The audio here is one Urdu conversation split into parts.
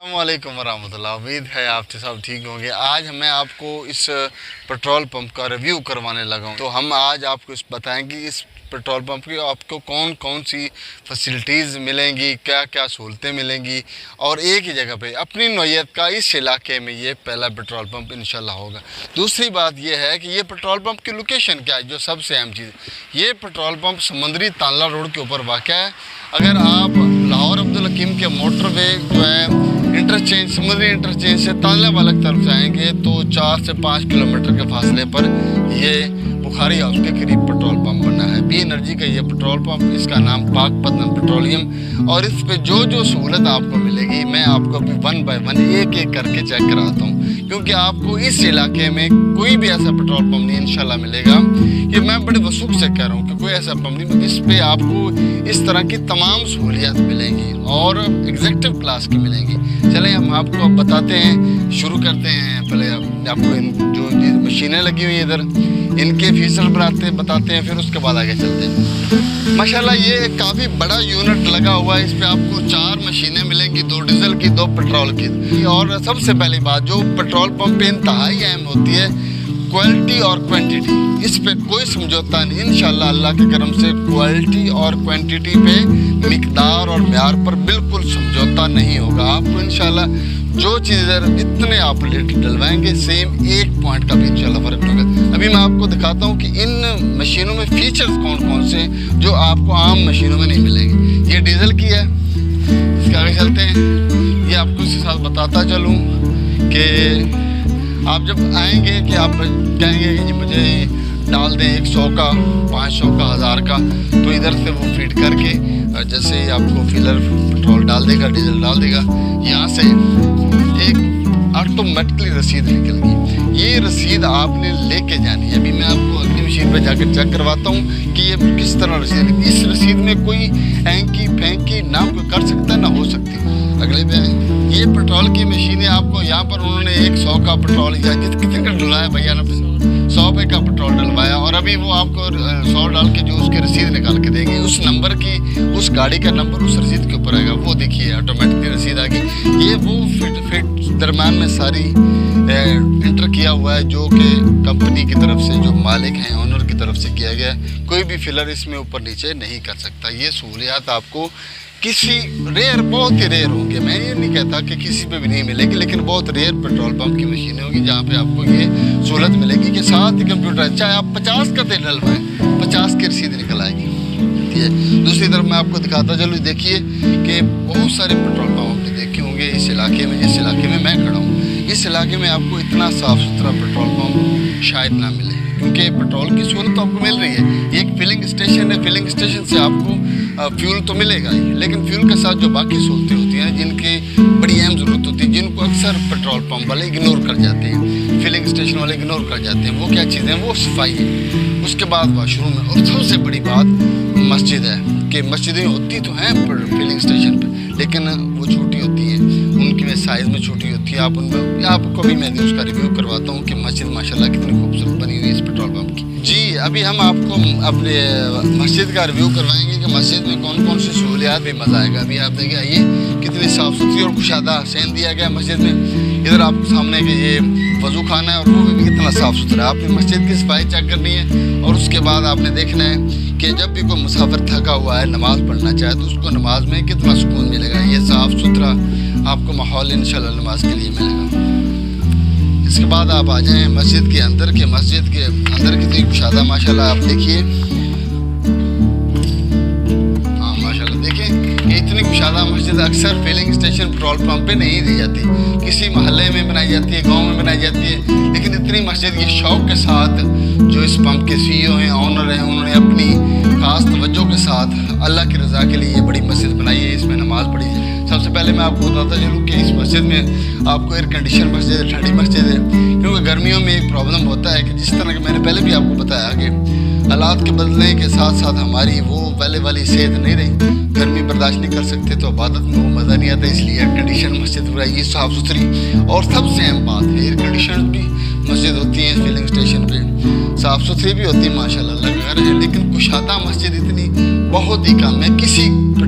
السلام علیکم ورحمۃ اللہ. امید ہے آپ سب ٹھیک ہوں گے. آج میں آپ کو اس پٹرول پمپ کا ریویو کروانے لگا ہوں. تو ہم آج آپ کو بتائیں گے اس پٹرول پمپ کی آپ کو کون کون سی فیسلٹیز ملیں گی, کیا کیا سہولتیں ملیں گی, اور ایک ہی جگہ پہ اپنی نوعیت کا اس علاقے میں یہ پہلا پٹرول پمپ انشاءاللہ ہوگا. دوسری بات یہ ہے کہ یہ پٹرول پمپ کی لوکیشن کیا ہے, جو سب سے اہم چیز. یہ پٹرول پمپ سمندری تانلا روڈ کے اوپر واقع ہے. اگر آپ لاہور عبدالحکیم کے موٹر وے جو ہے انٹرچینج, سمندری انٹرچینج سے تانلا والا کی طرف جائیں گے تو 4 سے 5 کلومیٹر کے فاصلے پر یہ بخاری ہاؤس کے قریب پٹرول پمپ بنا ہے. بی انرجی کا یہ پٹرول پمپ, اس کا نام پاک پتن پیٹرولیم, اور اس پہ جو جو سہولت آپ کو ملے گی میں آپ کو ابھی 1 بائی 1 ایک ایک کر کے چیک کراتا ہوں, کیونکہ آپ کو اس علاقے میں کوئی بھی ایسا پٹرول پمپ نہیں انشاءاللہ ملے گا. یہ میں بڑے وثوق سے کہہ رہا ہوں کہ کوئی ایسا پمپ نہیں جس پہ آپ کو اس طرح کی تمام سہولیات ملیں گی اور ایگزیکٹو کلاس کی ملیں گی. چلیں ہم آپ کو اب بتاتے ہیں, شروع کرتے ہیں. پہلے آپ کو جو مشینیں لگی ہوئی ہیں ادھر, ان کے فیچر بتاتے ہیں, پھر اس کے بعد آگے چلتے ہیں. ماشاءاللہ یہ کافی بڑا یونٹ لگا ہوا ہے. اس پہ آپ کو 4 مشینیں ملیں گی, 2 ڈیزل کی 2 پٹرول کی. اور سب سے پہلی بات جو پٹرول پمپ پہ انتہائی اہم ہوتی ہے, کوالٹی اور کوانٹٹی. اس پہ کوئی سمجھوتا نہیں انشاءاللہ اللہ کے کرم سے. کوالٹی اور کوانٹٹی پہ, مقدار اور معیار پر بالکل سمجھوتا نہیں ہوگا. آپ کو انشاءاللہ جو چیز اتنے آپ لیٹر ڈلوائیں گے سیم ایک پوائنٹ کا بھی انشاءاللہ فرق ہوگا. ابھی میں آپ کو دکھاتا ہوں کہ ان مشینوں میں فیچرز کون کون سے ہیں جو آپ کو عام مشینوں میں نہیں ملیں گے. یہ ڈیزل کی ہے, اس کے آگے چلتے ہیں. یہ آپ کو اس کے ساتھ بتاتا چلوں کہ آپ جب آئیں گے کہ آپ کہیں گے کہ مجھے ڈال دیں 100 کا, 500 کا, 1000 کا, تو ادھر سے وہ فیڈ کر کے جیسے آپ کو فیلر پٹرول ڈال دے گا, ڈیزل ڈال دے گا, یہاں سے ایک آٹومیٹکلی رسید نکل گی. یہ رسید آپ نے لے کے جانی ہے. ابھی میں آپ کو اگلی مشین پہ جا کر چیک کرواتا ہوں کہ یہ کس طرح رسید ہے. اس رسید میں کوئی اینکی پھینکی نہ کوئی کر سکتا نہ ہو سکتی. اگلے پہ یہ پٹرول کی مشینیں آپ کو یہاں پر انہوں نے 100 کا پٹرول یا کتنے کا ڈلوایا بھیا نے 100 روپے کا پٹرول ڈلوایا, اور ابھی وہ آپ کو 100 ڈال کے جو اس کی رسید نکال کے دیں گے, اس نمبر کی, اس گاڑی کا نمبر اس رسید کے اوپر آئے گا. وہ دیکھیے آٹومیٹکلی رسید آ گئی. یہ وہ فٹ درمیان میں ساری انٹر کیا ہوا ہے جو کہ کمپنی کی طرف سے, جو مالک ہیں اونر کی طرف سے کیا گیا ہے. کوئی بھی فلر اس میں اوپر نیچے نہیں کر سکتا. یہ سہولیات آپ کو کسی ریئر, بہت ہی ریئر ہوں گے, میں یہ نہیں کہتا کہ کسی پہ بھی نہیں ملے گی, لیکن بہت ریئر پٹرول پمپ کی مشینیں ہوگی جہاں پہ آپ کو یہ سہولت ملے گی کہ ساتھ ہی کمپیوٹر ہے, چاہے آپ 50 کا تیل ڈلوائیں 50 کی رسید نکل آئے گی. ٹھیک ہے. دوسری طرف میں آپ کو دکھاتا چلوں. دیکھیے کہ بہت سارے پٹرول پمپ آپ نے دیکھے ہوں گے اس علاقے میں, جس علاقے میں میں کھڑا ہوں. اس علاقے میں آپ کو اتنا صاف ستھرا پٹرول پمپ شاید نہ ملے, کیونکہ پٹرول کی سہولت تو آپ کو مل رہی ہے. یہ ایک فلنگ اسٹیشن ہے, فلنگ اسٹیشن سے آپ کو فیول تو ملے گا ہی, لیکن فیول کے ساتھ جو باقی سہولتیں ہوتی ہیں جن کی بڑی اہم ضرورت ہوتی ہے, جن کو اکثر پٹرول پمپ والے اگنور کر جاتے ہیں, فلنگ اسٹیشن والے اگنور کر جاتے ہیں. وہ کیا چیزیں ہیں؟ وہ صفائی ہے, اس کے بعد واش روم ہے, اور سب سے بڑی بات مسجد ہے. کہ مسجدیں ہوتی تو ہیں فلنگ اسٹیشن پہ, لیکن وہ چھوٹی ہوتی ہیں, ان کی سائز میں چھوٹی ہوتی ہے. آپ ان میں آپ کو بھی میں اس کا ریویو کرواتا ہوں کہ مسجد ماشاءاللہ کتنی خوبصورت بنی ہوئی ہے اس پٹرول پمپ کی. جی ابھی ہم آپ کو اپنے مسجد کا ریویو کروائیں گے کہ مسجد میں کون کون سی سہولیات بھی مزہ آئے گا. ابھی آپ دیکھیں آئیے کتنی صاف ستھری اور کشادہ صحن دیا گیا مسجد میں. ادھر آپ سامنے کہ یہ وضو خانہ ہے, اور وہ بھی کتنا صاف ستھرا ہے. آپ نے مسجد کی صفائی چیک کرنی ہے, اور اس کے بعد آپ نے دیکھنا ہے کہ جب بھی کوئی مسافر تھکا ہوا ہے نماز پڑھنا چاہے تو اس کو نماز میں کتنا سکون ملے گا. یہ صاف ستھرا آپ کو ماحول انشاءاللہ نماز کے لیے ملے گا. اس کے بعد آپ آ جائیں مسجد کے اندر, کے مسجد کے اندر کتنی کشادہ ماشاءاللہ آپ دیکھیے. ہاں ماشاءاللہ دیکھیں اتنی کشادہ مسجد اکثر فلنگ اسٹیشن پٹرول پمپ پہ نہیں دی جاتی, کسی محلے میں بنائی جاتی ہے, گاؤں میں بنائی جاتی ہے. لیکن اتنی مسجد یہ شوق کے ساتھ جو اس پمپ کے سی ای او ہیں, آنر ہیں, انہوں نے اپنی خاص توجہ کے ساتھ اللہ کی رضا کے لیے یہ بڑی مسجد بنائی ہے, اس میں نماز پڑھی ہے. سب سے پہلے میں آپ کو بتاتا چلوں کہ اس مسجد میں آپ کو ایئر کنڈیشن مسجد ہے, ٹھنڈی مسجد ہے, کیونکہ گرمیوں میں ایک پرابلم ہوتا ہے کہ جس طرح کہ میں نے پہلے بھی آپ کو بتایا کہ حالات کے بدلنے کے ساتھ ساتھ ہماری وہ پہلے والی صحت نہیں رہی, گرمی برداشت نہیں کر سکتے تو عبادت میں وہ مزہ نہیں آتا. اس لیے ایئر کنڈیشن مسجد بنائی صاف ستھری, اور سب سے اہم بات ہے ایئر کنڈیشن بھی مسجد ہوتی ہیں فلنگ اسٹیشن پہ, صاف ستھری بھی ہوتی ہے ماشاءاللہ اللہ کا گھر ہے. لیکن کشادہ مسجد اتنی بہت ہی کم ہے, کسی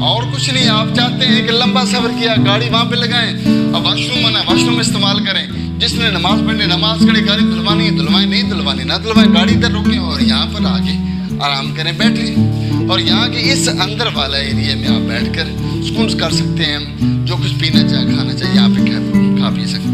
اور کچھ نہیں. آپ چاہتے ہیں کہ لمبا سفر کیا, گاڑی وہاں پہ لگائیں, اب واش روم بنا, واش روم استعمال کریں. جس نے نماز پڑھنی نماز کرے, گاڑی دھلوانی دھلوائیں, نہیں دھلوانی نہ دھلوائیں, گاڑی ادھر روکیں اور یہاں پر آ کے آرام کریں, بیٹھیں. اور یہاں کے اس اندر والا ایریا میں آپ بیٹھ کر سکون کر سکتے ہیں. جو کچھ پینا چاہے کھانا چاہیے یہاں پہ کھا پی سکتے ہیں.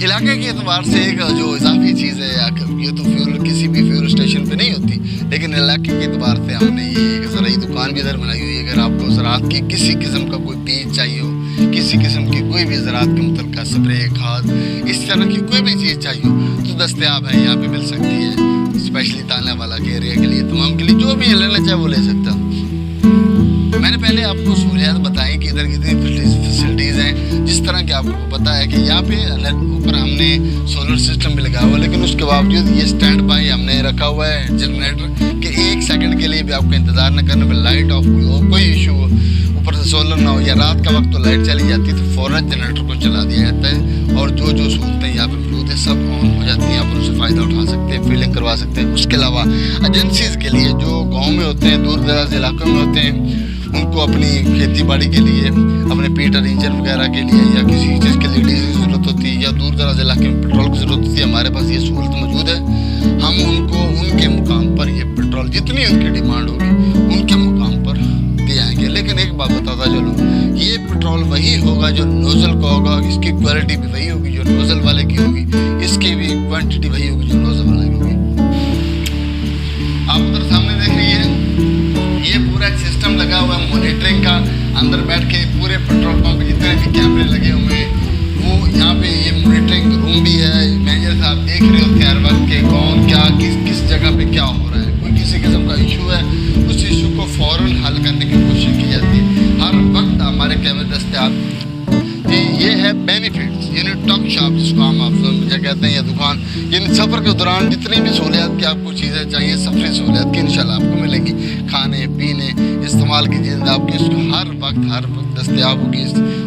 علاقے کے اعتبار سے ایک جو اضافی چیز ہے, یہ تو فیول کسی بھی فیول اسٹیشن پہ نہیں ہوتی, لیکن علاقے کے اعتبار سے ہم نے یہ ایک زرعی دکان بھی ادھر بنائی ہوئی ہے. اگر آپ کو زراعت کی کسی قسم کا کوئی بیج چاہیے ہو, کسی قسم کی کوئی بھی زراعت کے متعلقہ سپرے, کھاد, اس طرح کی کوئی بھی چیز چاہیے ہو تو دستیاب ہے, یہاں پہ مل سکتی ہے. اسپیشلی تانے والا کے ایریا کے لیے, تمام کے لیے, جو بھی لینا چاہے وہ لے سکتا. میں نے پہلے آپ کو سہولیات بتائیں کہ ادھر کتنی فیسلٹیز ہیں. جس طرح کہ آپ کو پتہ ہے کہ یہاں پہ اوپر ہم نے سولر سسٹم بھی لگا ہوا ہے, لیکن اس کے باوجود یہ اسٹینڈ بائی ہم نے رکھا ہوا ہے جنریٹر, کہ 1 سیکنڈ کے لیے بھی آپ کو انتظار نہ کرنا پڑے. لائٹ آف ہو, کوئی ایشو ہو, اوپر سے سولر نہ ہو یا رات کا وقت تو لائٹ چلی جاتی ہے تو فوراً جنریٹر کو چلا دیا جاتا ہے, اور جو سہولتیں یہاں پہ موجود ہیں سب آن ہو جاتی ہیں. آپ ان سے فائدہ اٹھا سکتے ہیں, فیلنگ کروا سکتے ہیں. اس کے علاوہ ایجنسیز کے لیے جو گاؤں میں ہوتے ہیں, دور دراز علاقوں میں ہوتے ہیں, ان کو اپنی کھیتی باڑی کے لیے, اپنے پیٹر انجن وغیرہ کے لیے, یا کسی چیز کے لیے ڈیزل کی ضرورت ہوتی ہے, یا دور دراز علاقے میں پٹرول کی ضرورت ہوتی ہے, ہمارے پاس یہ سہولت موجود ہے. ہم ان کو ان کے مقام پر یہ پٹرول جتنی ان کی ڈیمانڈ ہوگی ان کے مقام پر دے آئیں گے. لیکن ایک بات بتاتا چلوں, یہ پٹرول وہی ہوگا جو نوزل کا ہوگا, اس کی کوالٹی بھی وہی ہوگی جو نوزل والے کی ہوگی, اس کی بھی کوانٹٹی وہی ہوگی جو نوزل والے کی ہوگی. آپ ادھر سامنے دیکھ رہی ہیں, یہ پورا ایک سسٹم لگا ہوا ہے مانیٹرنگ کا. اندر بیٹھ کے پورے پیٹرول پمپ جتنے بھی کیمرے لگے ہوئے ہیں, وہ یہاں پہ یہ مانیٹرنگ روم بھی ہے. مینیجر صاحب دیکھ رہے ہوتے ہیں ہر وقت کہ کون کیا کس جگہ پہ کیا ہو رہا ہے. کوئی کسی قسم کا ایشو ہے, اس ایشو کو فوراً حل کرنے کی کوشش کی جاتی ہے. ہر وقت ہمارے کیمرے دستیاب. جی یہ ہے بینیفٹس, یعنی ٹاک شاپ جس کو ہم آپ کیا کہتے ہیں, یا دکان. یعنی سفر کے دوران جتنی بھی سہولیات کی آپ کو چیزیں چاہیے, سفری سہولیات کی انشاءاللہ آپ کو ملیں گی. کھانے پینے استعمال کی چیزیں آپ کی ہر وقت دستیاب ہوگی.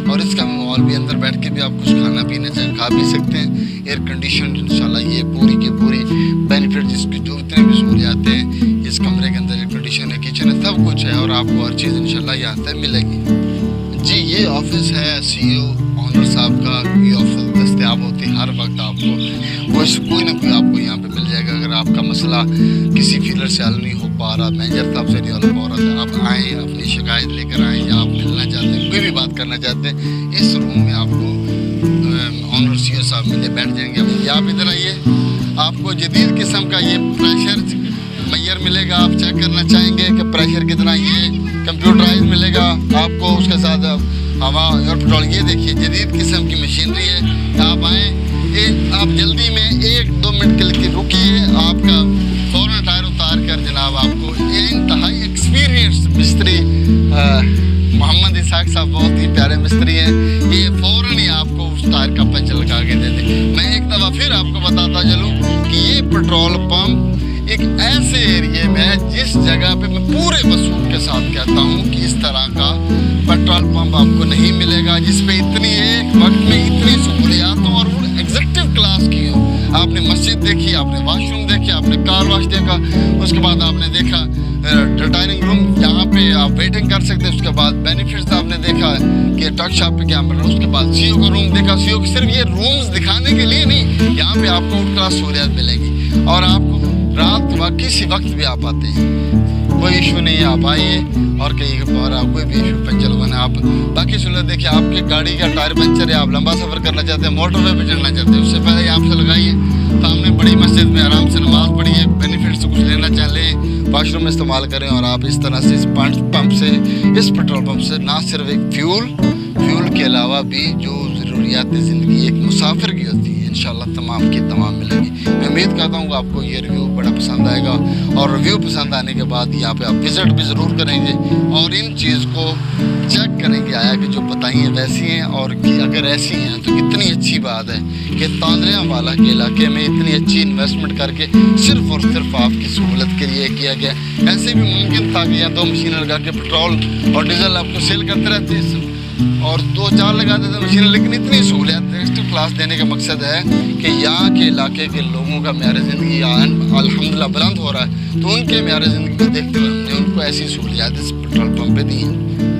اور اس کا ماحول بھی, اندر بیٹھ کے بھی آپ کچھ کھانا پینا چاہے کھا بھی سکتے ہیں. ایئر کنڈیشن انشاءاللہ یہ پوری کی پوری بینیفٹ, جس کی جو اتنے بھی سہولیات ہیں اس کمرے کے اندر, ایئر کنڈیشن ہے, کچن ہے, سب کچھ ہے, اور آپ کو ہر چیز انشاءاللہ یہاں سے ملے گی. جی یہ آفس ہے سی او آنر صاحب کا. یہ آفس دستیاب ہوتی ہے ہر وقت آپ کو, کوئی نہ کوئی آپ کو یہاں پہ مل جائے گا. اگر آپ کا مسئلہ کسی فیلر سے حل نہیں ہو پا رہا, مینیجر صاحب سے نہیں حل ہو پا رہا, تو آپ آئیں, اپنی شکایت لے کر آئیں, یا آپ ملنا چاہتے ہیں, کوئی بھی بات کرنا چاہتے ہیں, اس روم میں آپ کو آنر سی او صاحب ملے بیٹھ جائیں گے. یا آپ ادھر آئیے, آپ کو جدید قسم کا یہ پریشر میئر ملے گا. آپ چیک کرنا چاہیں گے کہ پریشر کتنا, یہ کمپیوٹرائز ملے گا آپ کو. اس کے ساتھ ہوا اور پٹرول, یہ دیکھیے جدید قسم کی مشینری ہے. آپ آئیں, آپ جلدی میں 1-2 منٹ کے لیے رکیے, آپ کا فوراً ٹائر اتار کر جناب آپ کو یہ انتہائی ایکسپیرینس مستری محمد اسحاق صاحب بہت ہی پیارے مستری ہیں, یہ فوراً ہی آپ کو اس ٹائر کا پنچر لگا کے دے دیں. میں ایک دفعہ پھر آپ کو بتاتا چلوں کہ یہ پٹرول پمپ ایک ایسے ایریے میں ہے جس جگہ پہ میں پورے وصول کے ساتھ کہتا ہوں کہ اس طرح کا پیٹرول پمپ آپ کو نہیں ملے گا, جس پہ اتنی ایک وقت میں اتنی سہولیات ہوں, اور وہ ایگزیکٹو کلاس کی ہوں. آپ نے مسجد دیکھی, آپ نے واش روم دیکھے, آپ نے کار واش دیکھا, اس کے بعد آپ نے دیکھا ڈائننگ روم جہاں پہ آپ ویٹنگ کر سکتے ہیں. اس کے بعد بینیفٹس آپ نے دیکھا کہ ٹاک شاپ پہ کیا مل رہا ہے. اس کے بعد سی او کا روم دیکھا. سی او کی صرف یہ رومز دکھانے کے لیے نہیں, یہاں پہ آپ کو کلاس سہولیات ملیں گی, اور آپ کو رات کے وقت کسی وقت بھی آپ آتے ہیں, کوئی ایشو نہیں ہے. آپ آئیے اور کہیں پر آپ کوئی بھی ایشو پنچر لگانا, آپ باقی سہولت دیکھیے. آپ کی گاڑی کا ٹائر پنچر ہے, آپ لمبا سفر کرنا چاہتے ہیں, موٹر وے پہ چڑھنا چاہتے ہیں, اس سے پہلے ہی آپ سے لگائیے. سامنے بڑی مسجد میں آرام سے نماز پڑھیے, بینیفٹ سے کچھ لینا چاہ لیں, واش روم استعمال کریں. اور آپ اس طرح سے اس پمپ سے, اس پیٹرول پمپ سے نہ صرف ایک فیول کے علاوہ بھی جو ضروریات زندگی ایک مسافر کی ہوتی ہے انشاءاللہ تمام کی تمام ملیں گی. میں امید کرتا ہوں کہ آپ کو یہ ریویو بڑا پسند آئے گا, اور ریویو پسند آنے کے بعد یہاں پہ آپ وزٹ بھی ضرور کریں گے, اور ان چیز کو چیک کریں گے آیا کہ جو بتائی ہیں ویسی ہیں, اور اگر ایسی ہیں تو کتنی اچھی بات ہے کہ تاندریاں والا کے علاقے میں اتنی اچھی انویسٹمنٹ کر کے صرف اور صرف آپ کی سہولت کے لیے کیا گیا. ایسے بھی ممکن تھا کہ یہاں 2 مشینیں لگا کے پٹرول اور ڈیزل آپ کو سیل کرتے رہتے اور 2-4 لگاتے تھے مشینیں, لیکن اتنی سہولیات ایکسٹرا کلاس دینے کا مقصد ہے کہ یہاں کے علاقے کے لوگوں کا معیار زندگی الحمدللہ بلند ہو رہا ہے, تو ان کے معیار زندگی کو دیکھتے ہوئے ہم نے ان کو ایسی سہولیات اس پیٹرول پمپ پہ دی ہیں.